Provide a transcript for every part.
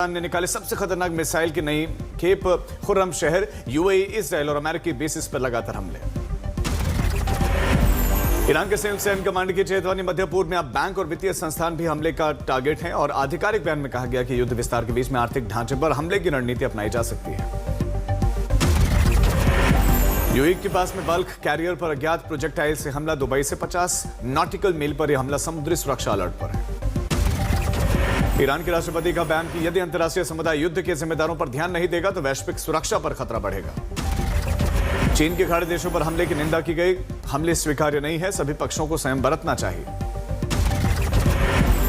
ने निकाले सबसे खतरनाक मिसाइल की नई खेप, खुर्रम शहर, यूएई, इसराइल और अमेरिकी बेसिस पर लगातार हमले। ईरान के संयुक्त सैन्य कमांड की चेतावनी, मध्य पूर्व में अब बैंक और वित्तीय संस्थान भी हमले का टारगेट हैं और आधिकारिक बयान में कहा गया कि युद्ध विस्तार के बीच में आर्थिक ढांचे पर हमले की रणनीति अपनाई जा सकती है। यूएई के पास में बल्क कैरियर पर अज्ञात प्रोजेक्टाइल से हमला, दुबई से 50 नॉटिकल मील पर यह हमला समुद्री सुरक्षा अलर्ट पर है। ईरान के राष्ट्रपति का बयान कि यदि अंतर्राष्ट्रीय समुदाय युद्ध के जिम्मेदारों पर ध्यान नहीं देगा तो वैश्विक सुरक्षा पर खतरा बढ़ेगा। चीन के खाड़ी देशों पर हमले की निंदा की गई, हमले स्वीकार्य नहीं है, सभी पक्षों को संयम बरतना चाहिए।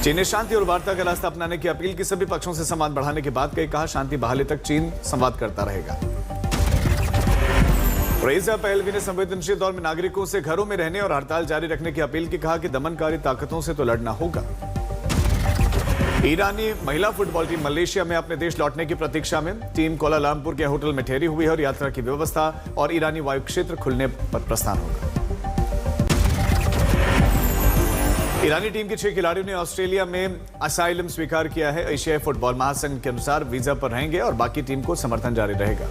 चीन ने शांति और वार्ता का रास्ता अपनाने की अपील की, सभी पक्षों से संवाद बढ़ाने की बात कही, कहा शांति बहाली तक चीन संवाद करता रहेगा। रेजा पहलवी ने संवेदनशील दौर में नागरिकों से घरों में रहने और हड़ताल जारी रखने की अपील की, कहा कि दमनकारी ताकतों से तो लड़ना होगा। ईरानी महिला फुटबॉल टीम मलेशिया में अपने देश लौटने की प्रतीक्षा में, टीम कोलालमपुर के होटल में ठहरी हुई है और यात्रा की व्यवस्था और ईरानी वायु क्षेत्र खुलने पर प्रस्थान होगा। ईरानी टीम के 6 खिलाड़ियों ने ऑस्ट्रेलिया में असाइलम स्वीकार किया है। एशियाई फुटबॉल महासंघ के अनुसार वीजा पर रहेंगे और बाकी टीम को समर्थन जारी रहेगा।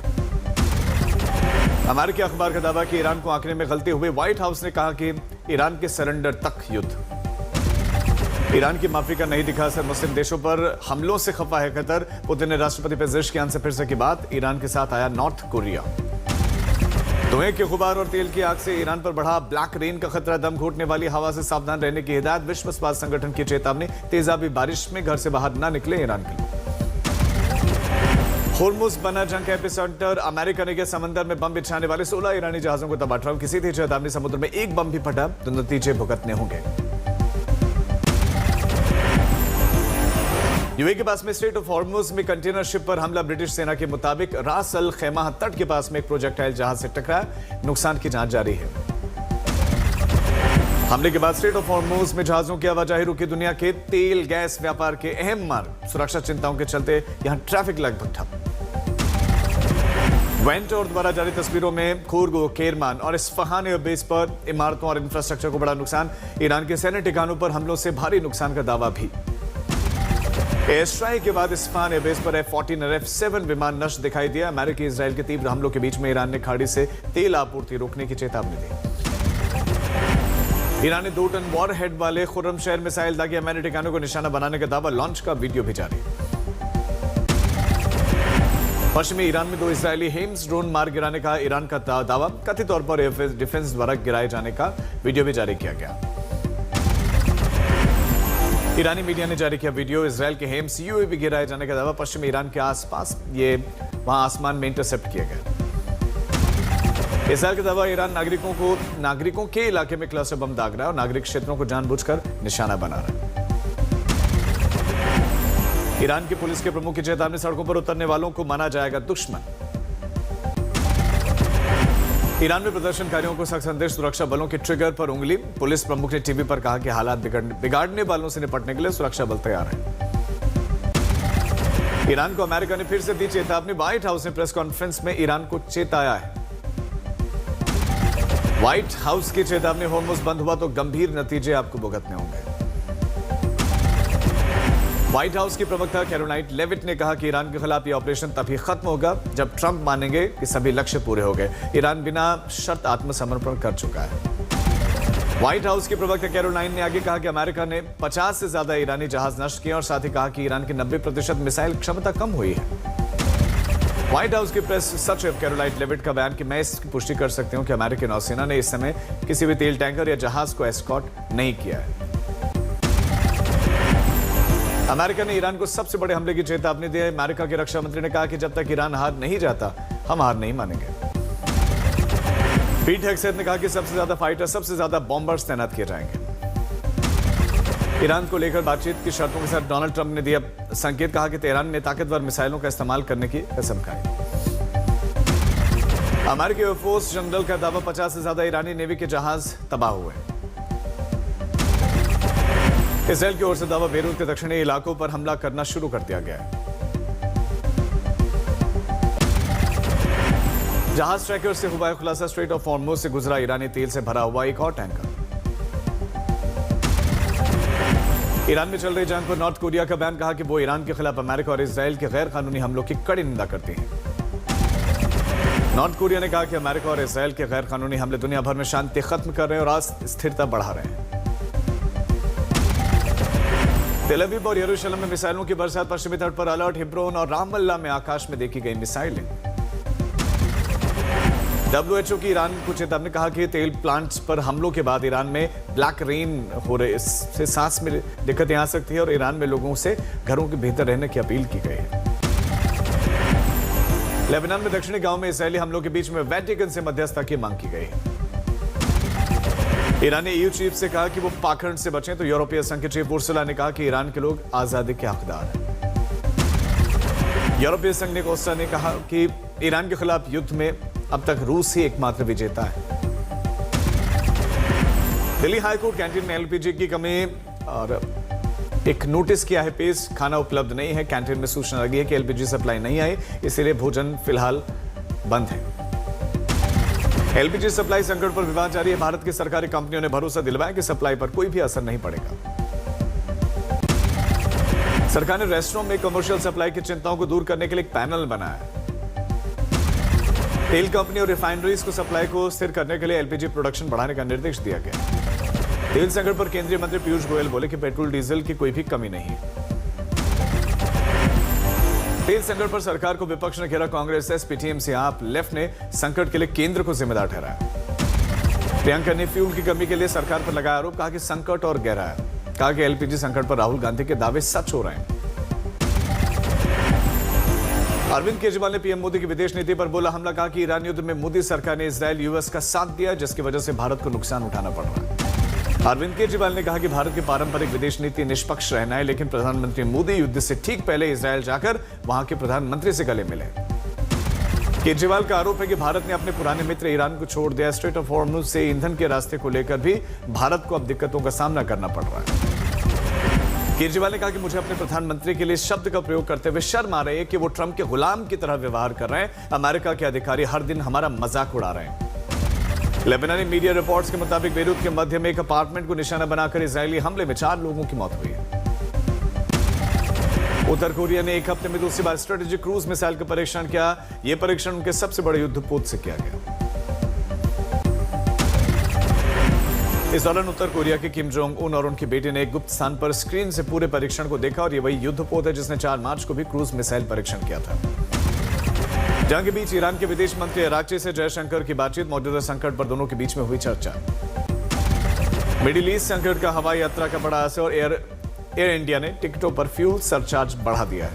अमेरिकी अखबार का दावा कि ईरान को आंकने में गलती हुई, व्हाइट हाउस ने कहा कि ईरान के सरेंडर तक युद्ध। ईरान की माफी का नहीं दिखा असर, मुस्लिम देशों पर हमलों से खफा है कतर, पुतिन ने राष्ट्रपति पेजेश्कियान से फिर से की बात, ईरान के साथ आया नॉर्थ कोरिया। धुएं के गुबार और तेल की आग से ईरान पर बढ़ा ब्लैक रेन का खतरा, दम घोटने वाली हवा से सावधान रहने की हिदायत, विश्व स्वास्थ्य संगठन की चेतावनी, तेजाबी बारिश में घर से बाहर न निकले ईरान के लोग। होर्मुज बना जंग का एपिसेंटर, अमेरिका ने किया समंदर में बम बिछाने वाले 16 ईरानी जहाजों को तबाह, ट्रंप की सीधी चेतावनी, समुद्र में एक बम भी फटा तो नतीजे भुगतने होंगे। यूएई के पास में स्ट्रेट ऑफ हॉर्मुज में कंटेनर शिप पर हमला, ब्रिटिश सेना के मुताबिक रास अल खैमा तट के पास में एक प्रोजेक्टाइल जहाज से टकराया, नुकसान की जांच जारी है। हमले के बाद स्ट्रेट ऑफ हॉर्मुज में जहाजों की आवाजाही रुकी, दुनिया के तेल गैस व्यापार के अहम मार्ग, सुरक्षा चिंताओं के चलते यहां ट्रैफिक लगभग ठप। वेंटोर द्वारा जारी तस्वीरों में खुर्ग, केरमान और इस्फहान एयरबेस पर इमारतों और इंफ्रास्ट्रक्चर को बड़ा नुकसान, ईरान के सैन्य ठिकानों पर हमलों से भारी नुकसान का दावा भी। एयर स्ट्राइक के बाद इस्फहान एयरबेस पर F-14 और F-7 विमान नष्ट दिखाई दिया। अमेरिकी इजराइल के तीव्र हमलों के बीच में ईरान ने खाड़ी से तेल आपूर्ति रोकने की चेतावनी दी। ईरान ने 2 टन वॉर हेड वाले खुर्रम शहर मिसाइल दागे, अमेरिकी ठिकानों को निशाना बनाने का दावा, लॉन्च का वीडियो भी जारी। पश्चिमी ईरान में 2 इजरायली हेम्स ड्रोन मार गिराने का ईरान का दावा, कथित तौर पर एयर डिफेंस द्वारा गिराए जाने का वीडियो भी जारी किया गया। ईरानी मीडिया ने जारी किया वीडियो, इजरायल के हेम्स यूएवी गिराए जाने का दावा, पश्चिमी ईरान के आसपास ये वहां आसमान में इंटरसेप्ट किया गया। इजरायल का दावा, ईरान नागरिकों के इलाके में क्लस्टर बम दाग रहा है और नागरिक क्षेत्रों को जानबूझकर निशाना बना रहा है। ईरान की पुलिस के प्रमुख की चेतावनी, सड़कों पर उतरने वालों को माना जाएगा दुश्मन। ईरान में प्रदर्शनकारियों को सख्त संदेश, सुरक्षा बलों के ट्रिगर पर उंगली, पुलिस प्रमुख ने टीवी पर कहा कि हालात बिगाड़ने वालों से निपटने के लिए सुरक्षा बल तैयार है। ईरान को अमेरिका ने फिर से दी चेतावनी, व्हाइट हाउस ने प्रेस कॉन्फ्रेंस में ईरान को चेताया है। व्हाइट हाउस की चेतावनी, होर्मुज बंद हुआ तो गंभीर नतीजे आपको भुगतने होंगे। व्हाइट हाउस की प्रवक्ता कैरोलाइन लेविट ने कहा कि ईरान के खिलाफ यह ऑपरेशन तभी खत्म होगा जब ट्रंप मानेंगे कि सभी लक्ष्य पूरे हो गए। ईरान बिना शर्त आत्मसमर्पण कर चुका है। व्हाइट हाउस की प्रवक्ता कैरोलाइन ने आगे कहा कि अमेरिका ने 50 से ज्यादा ईरानी जहाज नष्ट किए और साथ ही कहा कि ईरान की 90% मिसाइल क्षमता कम हुई है। व्हाइट हाउस की प्रेस सचिव कैरोलाइन लेविट का बयान कि मैं इसकी पुष्टि कर सकती हूं कि अमेरिकी नौसेना ने इस समय किसी भी तेल टैंकर या जहाज को एस्कॉर्ट नहीं किया है। अमेरिका ने ईरान को सबसे बड़े हमले की चेतावनी दी है। अमेरिका के रक्षा मंत्री ने कहा कि जब तक ईरान हार नहीं जाता हम हार नहीं मानेंगे। पीट हेग्सेथ ने कहा कि सबसे ज्यादा फाइटर, सबसे ज्यादा बॉम्बर्स तैनात किए जाएंगे। ईरान को लेकर बातचीत की शर्तों के साथ डोनाल्ड ट्रंप ने दिया संकेत, कहा कि तेहरान ने ताकतवर मिसाइलों का इस्तेमाल करने की कसम खाई। अमेरिकी एयरफोर्स जनरल का दावा, 50 से ज्यादा ईरानी नेवी के जहाज तबाह हुए। इजरायल की ओर से दावा, बेरूत के दक्षिणी इलाकों पर हमला करना शुरू कर दिया गया है। जहाज ट्रैकर से हुआ खुलासा, स्ट्रेट ऑफ हॉर्मुज से गुजरा ईरानी तेल से भरा हुआ एक और टैंकर। ईरान में चल रही जंग पर नॉर्थ कोरिया का बयान, कहा कि वो ईरान के खिलाफ अमेरिका और इजराइल के गैर कानूनी हमलों की कड़ी निंदा करती है। नॉर्थ कोरिया ने कहा कि अमेरिका और इजराइल के गैर कानूनी हमले दुनिया भर में शांति खत्म कर रहे हैं और अस्थिरता बढ़ा रहे हैं। तेल अवीव और यरूशलेम में मिसाइलों की बरसात, पश्चिमी तट पर अलर्ट, हिब्रोन और रामल्ला में आकाश में देखी गई मिसाइलें। WHO की ईरान को चेतावनी, कहा कि तेल प्लांट्स पर हमलों के बाद ईरान में ब्लैक रेन हो रहे, इससे सांस में दिक्कतें आ सकती है और ईरान में लोगों से घरों के भीतर रहने की अपील की गई है। लेबनान में दक्षिणी गांव में इजरायली हमलों के बीच में वेटिकन से मध्यस्थता की मांग की गई है। ईरान ने EU चीफ से कहा कि वो पाखंड से बचें, तो यूरोपीय संघ के चीफ उर्सुला ने कहा कि ईरान के लोग आजादी के हकदार हैं। यूरोपीय संघ ने कोस्टा ने कहा कि ईरान के खिलाफ युद्ध में अब तक रूस ही एकमात्र विजेता है। दिल्ली हाईकोर्ट कैंटीन में LPG की कमी और एक नोटिस किया है पेश, खाना उपलब्ध नहीं है। कैंटीन में सूचना लगी है कि LPG सप्लाई नहीं आई, इसीलिए भोजन फिलहाल बंद है। LPG सप्लाई संकट पर विवाद जारी है। भारत की सरकारी कंपनियों ने भरोसा दिलवाया कि सप्लाई पर कोई भी असर नहीं पड़ेगा। सरकार ने रेस्टोरेंट में कमर्शियल सप्लाई की चिंताओं को दूर करने के लिए एक पैनल बनाया है। तेल कंपनी और रिफाइनरीज को सप्लाई को स्थिर करने के लिए LPG प्रोडक्शन बढ़ाने का निर्देश दिया गया। तेल संकट पर केंद्रीय मंत्री पीयूष गोयल बोले कि पेट्रोल डीजल की कोई भी कमी नहीं। तेल संकट पर सरकार को विपक्ष ने घेरा, कांग्रेस, SPTMC, आप, लेफ्ट ने संकट के लिए केंद्र को जिम्मेदार ठहराया। प्रियंका ने फ्यूल की कमी के लिए सरकार पर लगाया आरोप, कहा कि संकट और गहरा है। कहा कि LPG संकट पर राहुल गांधी के दावे सच हो रहे हैं। अरविंद केजरीवाल ने PM मोदी की विदेश नीति पर बोला हमला, कहा कि ईरान युद्ध में मोदी सरकार ने इजराइल US का साथ दिया, जिसकी वजह से भारत को नुकसान उठाना पड़ रहा है। अरविंद केजरीवाल ने कहा कि भारत की पारंपरिक विदेश नीति निष्पक्ष रहना है, लेकिन प्रधानमंत्री मोदी युद्ध से ठीक पहले इजराइल जाकर वहां के प्रधानमंत्री से गले मिले। केजरीवाल का आरोप है कि भारत ने अपने पुराने मित्र ईरान को छोड़ दिया। स्ट्रेट ऑफ हॉर्मुज से ईंधन के रास्ते को लेकर भी भारत को अब दिक्कतों का सामना करना पड़ रहा है। केजरीवाल ने कहा कि मुझे अपने प्रधानमंत्री के लिए शब्द का प्रयोग करते हुए शर्म आ रही है कि वो ट्रंप के गुलाम की तरह व्यवहार कर रहे हैं। अमेरिका के अधिकारी हर दिन हमारा मजाक उड़ा रहे हैं। लेबनानी मीडिया रिपोर्ट्स के मुताबिक बेरूत के मध्य में एक अपार्टमेंट को निशाना बनाकर इजरायली हमले में 4 लोगों की मौत हुई है। उत्तर कोरिया ने एक हफ्ते में दूसरी बार स्ट्रेटेजिक क्रूज मिसाइल का परीक्षण किया। यह परीक्षण उनके सबसे बड़े युद्धपोत से किया गया। इस दौरान उत्तर कोरिया के किम जोंग उन और उनकी बेटी ने एक गुप्त स्थान पर स्क्रीन से पूरे परीक्षण को देखा और ये वही युद्धपोत है जिसने 4 मार्च को भी क्रूज मिसाइल परीक्षण किया था। जंग के बीच ईरान के विदेश मंत्री अराक्ची से जयशंकर की बातचीत, मौजूदा संकट पर दोनों के बीच में हुई चर्चा। मिडिल ईस्ट संकट का हवाई यात्रा का बड़ा असर और एयर इंडिया ने टिकटों पर फ्यूल सरचार्ज बढ़ा दिया है।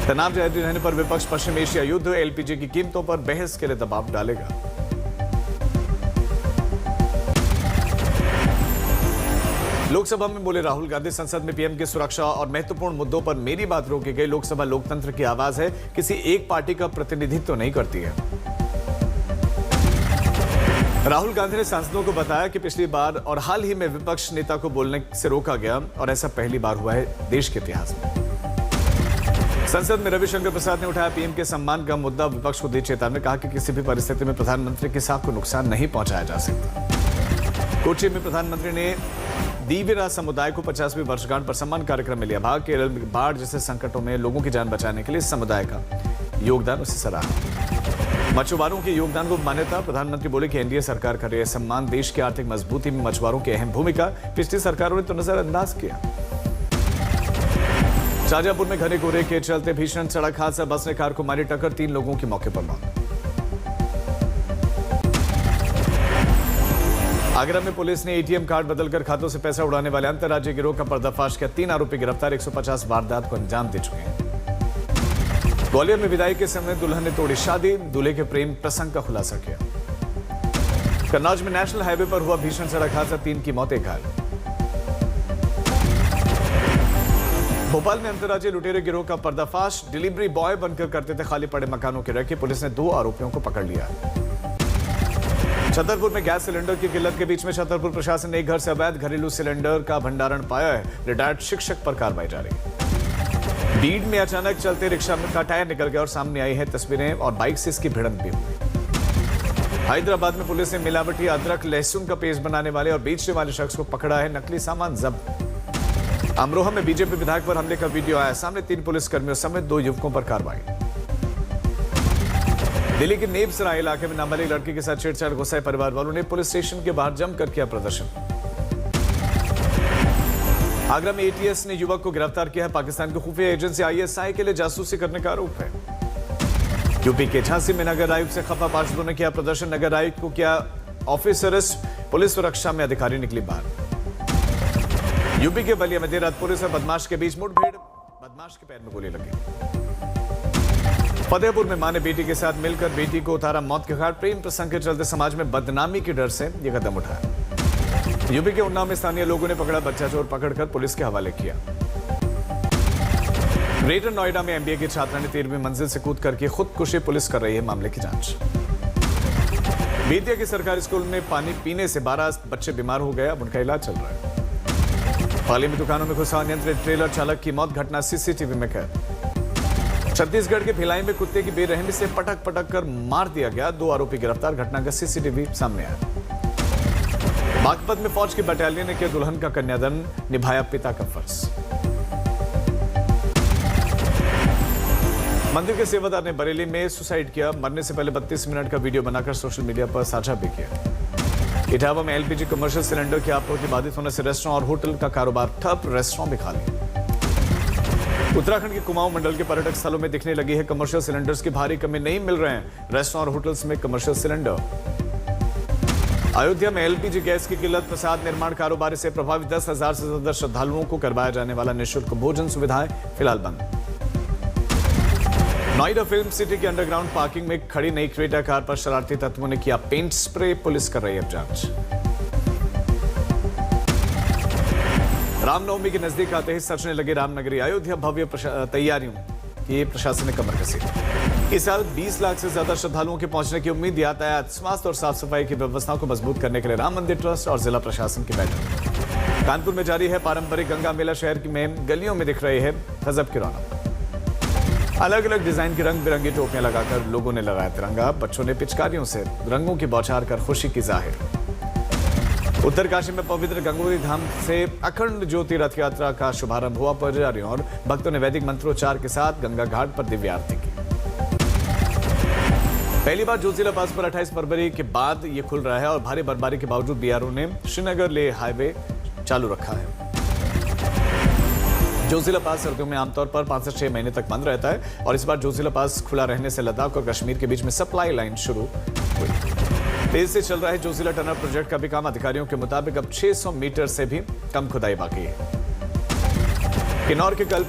तनाव जारी रहने पर विपक्ष पश्चिम एशिया युद्ध, LPG की कीमतों पर बहस के लिए दबाव डालेगा। लोकसभा में बोले राहुल गांधी, संसद में PM की सुरक्षा और महत्वपूर्ण मुद्दों पर मेरी बात रोकी गई। लोकसभा लोकतंत्र की आवाज है, किसी एक पार्टी का प्रतिनिधित्व नहीं करती है। राहुल गांधी ने सांसदों को बताया कि पिछली बार और हाल ही में विपक्ष नेता को बोलने से रोका गया और ऐसा पहली बार हुआ है देश के इतिहास में। संसद में रविशंकर प्रसाद ने उठाया PM के सम्मान का मुद्दा, विपक्ष को दी चेतावनी, कहा कि किसी भी परिस्थिति में प्रधानमंत्री के साथ को नुकसान नहीं पहुंचाया जा सकता। कोच्चि में प्रधानमंत्री ने दीविरा समुदाय को 50वीं वर्षगांठ पर सम्मान कार्यक्रम में लिया भाग। केरल में बाढ़ जैसे संकटों में लोगों की जान बचाने के लिए समुदाय का योगदान उसे सराहा। मछुआरों के योगदान को मान्यता, प्रधानमंत्री बोले कि NDA सरकार का यह सम्मान देश की आर्थिक मजबूती में मछुआरों की अहम भूमिका पिछली सरकारों ने तो नजरअंदाज किया। शाहजहांपुर में घने कोहरे के चलते भीषण सड़क हादसा, बस ने कार को मारी टक्कर, 3 लोगों की मौके पर मौत। आगरा में पुलिस ने ATM कार्ड बदलकर खातों से पैसा उड़ाने वाले अंतर्राज्यीय गिरोह का पर्दाफाश किया। 3 आरोपी गिरफ्तार, 150 वारदात को अंजाम दे चुके हैं। ग्वालियर में विदाई के समय दुल्हन ने तोड़ी शादी, दूल्हे के प्रेम प्रसंग का खुलासा किया। कन्नौज में नेशनल हाईवे पर हुआ भीषण सड़क हादसा, 3 की मौत, 1 घायल। भोपाल में अंतर्राज्यीय लुटेरे गिरोह का पर्दाफाश, डिलीवरी बॉय बनकर करते थे खाली पड़े मकानों की रेकी, पुलिस ने 2 आरोपियों को पकड़ लिया। छतरपुर में गैस सिलेंडर की किल्लत के बीच में छतरपुर प्रशासन ने एक घर से अवैध घरेलू सिलेंडर का भंडारण पाया है। रिटायर्ड शिक्षक पर कार्रवाई जारी। बीड में अचानक चलते रिक्शा का टायर निकल गया और सामने आई है तस्वीरें और बाइक से इसकी भिड़ंत भी हुई। हैदराबाद में पुलिस ने मिलावटी अदरक लहसुन का पेस्ट बनाने वाले और बेचने वाले शख्स को पकड़ा है। नकली सामान जब्त। अमरोहा में बीजेपी विधायक पर हमले का वीडियो आया सामने। 3 पुलिसकर्मियों समेत 2 युवकों पर कार्रवाई। दिल्ली के नेपसराय इलाके में नाबालिग लड़की के साथ छेड़छाड़ गुस्साए परिवार वालों ने पुलिस स्टेशन के बाहर जमकर किया प्रदर्शन। आगरा में एटीएस ने युवक को गिरफ्तार किया है। पाकिस्तान की खुफिया एजेंसी आईएसआई के लिए जासूसी करने का आरोप है। यूपी के झांसी में नगर आयुक्त से खफा पार्षदों ने किया प्रदर्शन। नगर आयुक्त को किया ऑफिस अरेस्ट, पुलिस सुरक्षा में अधिकारी निकली बाहर। यूपी के बलिया में देर रात पुलिस और बदमाश के बीच मुठभेड़, बदमाश के पैर में गोली लगी। फतेहपुर में मां ने बेटी के साथ मिलकर बेटी को उतारा मौत के घाट। प्रेम प्रसंग के चलते समाज में बदनामी के डर से यह कदम उठाया। यूपी के उन्नाव में स्थानीय लोगों ने पकड़ा बच्चा चोर, पकड़कर पुलिस के हवाले किया। ग्रेटर नोएडा में एमबीए की छात्रा ने 13वीं मंजिल से कूद करके खुदकुशी, पुलिस कर रही है मामले की जांच। बेतिया के सरकारी स्कूल में पानी पीने से 12 बच्चे बीमार हो गए, अब उनका इलाज चल रहा है। पाली में दुकानों में घुसा अनियंत्रित ट्रेलर, चालक की मौत, घटना सीसीटीवी में कैद। छत्तीसगढ़ के भिलाई में कुत्ते की बेरहमी से पटक पटक कर मार दिया गया, 2 आरोपी गिरफ्तार, घटना का सीसीटीवी सामने आया। बागपत में फौज की बटालियन ने किया दुल्हन का कन्यादान, निभाया पिता का फर्ज। मंदिर के सेवादार ने बरेली में सुसाइड किया, मरने से पहले 32 मिनट का वीडियो बनाकर सोशल मीडिया पर साझा भी किया। इटावा में एलपीजी कमर्शियल सिलेंडर की आपूर्ति बाधित होने से रेस्टोरेंट और होटल का कारोबार ठप, रेस्टोरेंट भी खाली। उत्तराखंड के कुमाऊं मंडल के पर्यटक स्थलों में दिखने लगी है कमर्शियल सिलेंडर्स की भारी कमी, नहीं मिल रहे हैं रेस्टोरेंट और होटल्स में कमर्शियल सिलेंडर। अयोध्या में एलपीजी गैस की किल्लत, प्रसाद निर्माण कारोबार से प्रभावित 10,000 से ज्यादा श्रद्धालुओं को करवाया जाने वाला निःशुल्क भोजन सुविधाएं फिलहाल बंद। नोएडा फिल्म सिटी के अंडरग्राउंड पार्किंग में खड़ी नई क्रेटा कार पर शरारती तत्वों ने किया पेंट स्प्रे, पुलिस कर रही है जांच। रामनवमी के नजदीक आते ही सजने लगे रामनगरी अयोध्या, भव्य तैयारियों की प्रशासन ने कमर कसी। इस साल 20 लाख से ज्यादा श्रद्धालुओं के पहुंचने की उम्मीद। यातायात, स्वास्थ्य और साफ सफाई की व्यवस्थाओं को मजबूत करने के लिए राम मंदिर ट्रस्ट और जिला प्रशासन की बैठक। कानपुर में जारी है पारंपरिक गंगा मेला, शहर में गलियों में दिख रही है गजब की रौनक। अलग अलग डिजाइन की रंग बिरंगी टोपियां लगाकर लोगों ने लगाया तिरंगा, बच्चों ने पिचकारियों से रंगों की बौछार कर खुशी की जाहिर। उत्तरकाशी में पवित्र गंगोत्री धाम से अखंड ज्योति रथ यात्रा का शुभारंभ हुआ। पुजारियों और भक्तों ने वैदिक मंत्रोच्चार के साथ गंगा घाट पर दिव्य आरती की। पहली बार जोजिला पास पर 28 फरवरी के बाद ये खुल रहा है और भारी बर्फबारी के बावजूद बीआरओ ने श्रीनगर ले हाईवे चालू रखा है। जोजिला पास सर्दियों में आमतौर पर 5 से 6 महीने तक बंद रहता है और इस बार जोजिला पास खुला रहने से लद्दाख और कश्मीर के बीच में सप्लाई लाइन शुरू हुई। तेज से चल रहा है जोजिला टनल प्रोजेक्ट का भी काम। अधिकारियों के मुताबिक अब 600 मीटर से भी कम खुदाई बाकी है। किन्नौर के कल